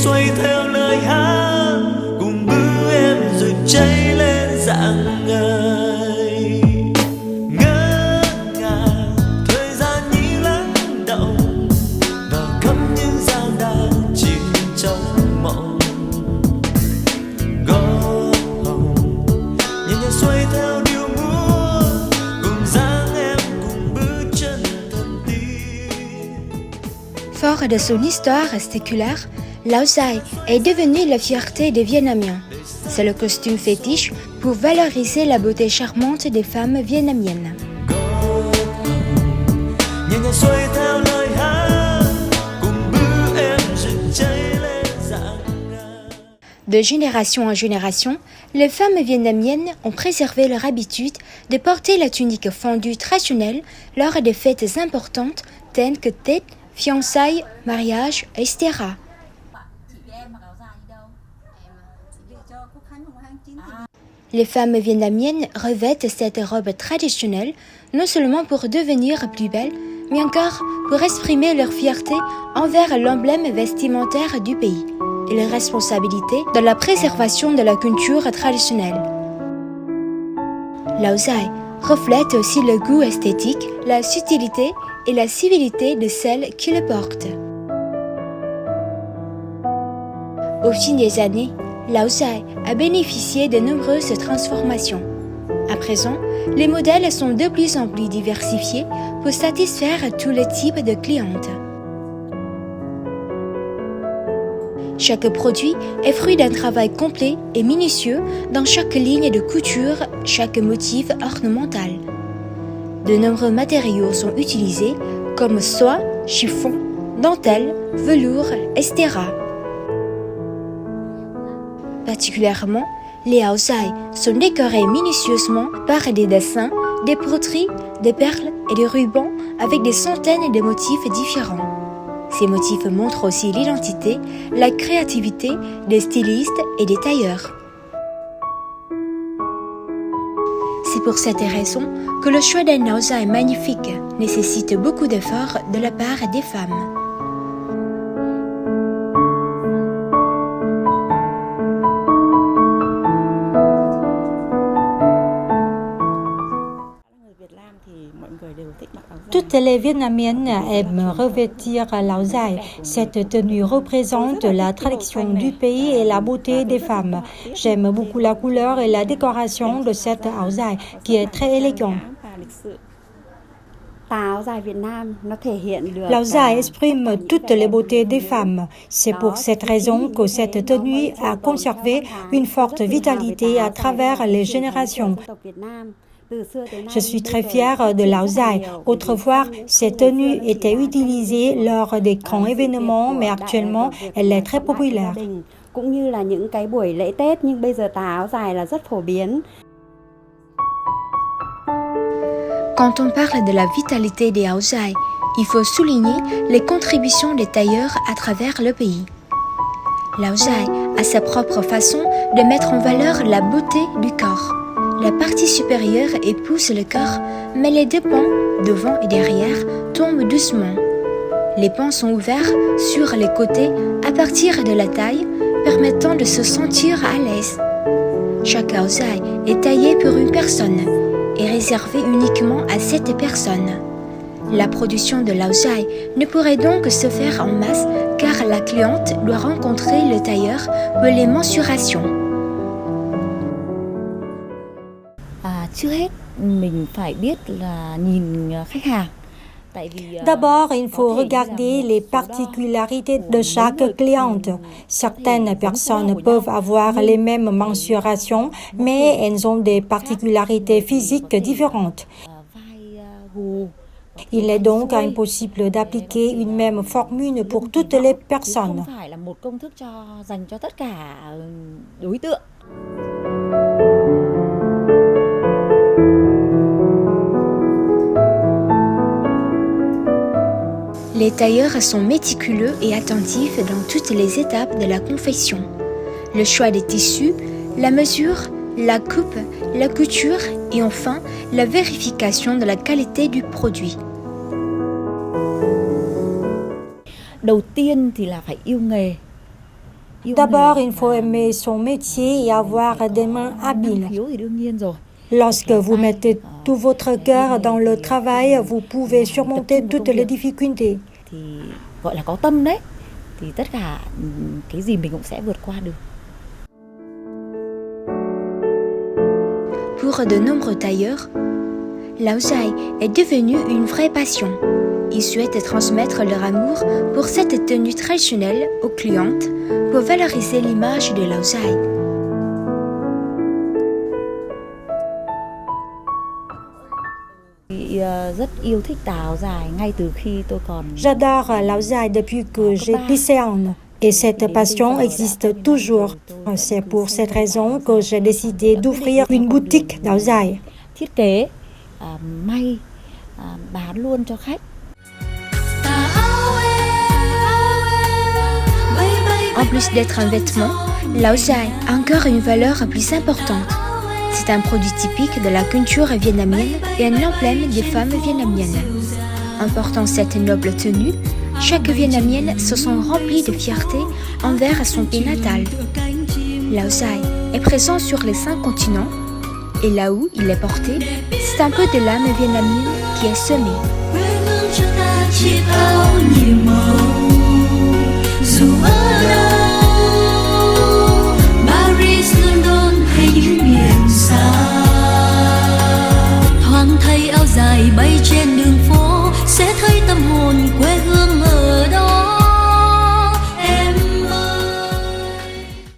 xoay theo lời hát cùng bước em rồi cháy lên dạng ngời. Ngỡ ngàng thời gian như lắng động vào khắp những dao đang chìm trong mộng. Gót hồng nhẹ nhàng xoay theo điệu múa cùng dáng em cùng bước chân thần tiên. Fort de son histoire séculaire, Lao Dai est devenu la fierté des Vietnamiens. C'est le costume fétiche pour valoriser la beauté charmante des femmes vietnamiennes. De génération en génération, les femmes vietnamiennes ont préservé leur habitude de porter la tunique fendue traditionnelle lors des fêtes importantes telles que Tết, fiançailles, mariage, etc. Les femmes vietnamiennes revêtent cette robe traditionnelle non seulement pour devenir plus belles, mais encore pour exprimer leur fierté envers l'emblème vestimentaire du pays et leur responsabilité dans la préservation de la culture traditionnelle. Lao Dai reflète aussi le goût esthétique, la subtilité et la civilité de celles qui le portent. Au fil des années, Lao Dai a bénéficié de nombreuses transformations. À présent, les modèles sont de plus en plus diversifiés pour satisfaire tous les types de clientes. Chaque produit est fruit d'un travail complet et minutieux dans chaque ligne de couture, chaque motif ornemental. De nombreux matériaux sont utilisés comme soie, chiffon, dentelle, velours, etc. Particulièrement, les Lao Dai sont décorés minutieusement par des dessins, des broderies, des perles et des rubans avec des centaines de motifs différents. Ces motifs montrent aussi l'identité, la créativité des stylistes et des tailleurs. C'est pour cette raison que le choix d'un Lao Dai magnifique nécessite beaucoup d'efforts de la part des femmes. Toutes les Vietnamiennes aiment revêtir Lao Dai. Cette tenue représente la tradition du pays et la beauté des femmes. J'aime beaucoup la couleur et la décoration de cette Lao Dai qui est très élégante. Lao Dai exprime toutes les beautés des femmes. C'est pour cette raison que cette tenue a conservé une forte vitalité à travers les générations. Je suis très fière de Lao Dai. Autrefois, cette tenue était utilisée lors des grands événements, mais actuellement, elle est très populaire. Quand on parle de la vitalité des Lao Dai, il faut souligner les contributions des tailleurs à travers le pays. Lao Dai a sa propre façon de mettre en valeur la beauté du corps. La partie supérieure épouse le corps, mais les deux pans, devant et derrière, tombent doucement. Les pans sont ouverts sur les côtés à partir de la taille, permettant de se sentir à l'aise. Chaque Lao Dai est taillé pour une personne et réservé uniquement à cette personne. La production de Lao Dai ne pourrait donc se faire en masse car la cliente doit rencontrer le tailleur pour les mensurations. Trước hết, mình phải biết là nhìn khách hàng. D'abord, il faut regarder les particularités de chaque cliente. Certaines personnes peuvent avoir les mêmes mensurations, mais elles ont des particularités physiques différentes. Il est donc impossible d'appliquer une même formule pour toutes les personnes. Les tailleurs sont méticuleux et attentifs dans toutes les étapes de la confection. Le choix des tissus, la mesure, la coupe, la couture et enfin la vérification de la qualité du produit. Đầu tiên thì là phải yêu nghề. D'abord, il faut aimer son métier et avoir des mains habiles. Khiếu thì đương nhiên rồi. Lorsque vous mettez tout votre cœur dans le travail, vous pouvez surmonter toutes les difficultés. Thì gọi là có tâm đấy. Thì tất cả cái gì mình cũng sẽ vượt qua được. Pour de nombreux tailleurs, Lao Zai est devenu une vraie passion. Ils souhaitent transmettre leur amour pour cette tenue traditionnelle aux clientes pour valoriser l'image de Lao Zai. Rất yêu thích tà áo dài ngay từ khi tôi còn. J'adore Lao Zai depuis que j'étais lycéenne. Et cette passion existe toujours. C'est pour cette raison que j'ai décidé d'ouvrir une boutique Lao Zai. Thiết kế, may, bán luôn cho khách. En plus d'être un vêtement, Lao Zai a encore une valeur plus importante. C'est un produit typique de la culture vietnamienne et un emblème des femmes vietnamiennes. En portant cette noble tenue, chaque Vietnamienne se sent remplie de fierté envers son pays natal. Lao Zai est présent sur les 5 continents et là où il est porté, c'est un peu de l'âme vietnamienne qui est semée.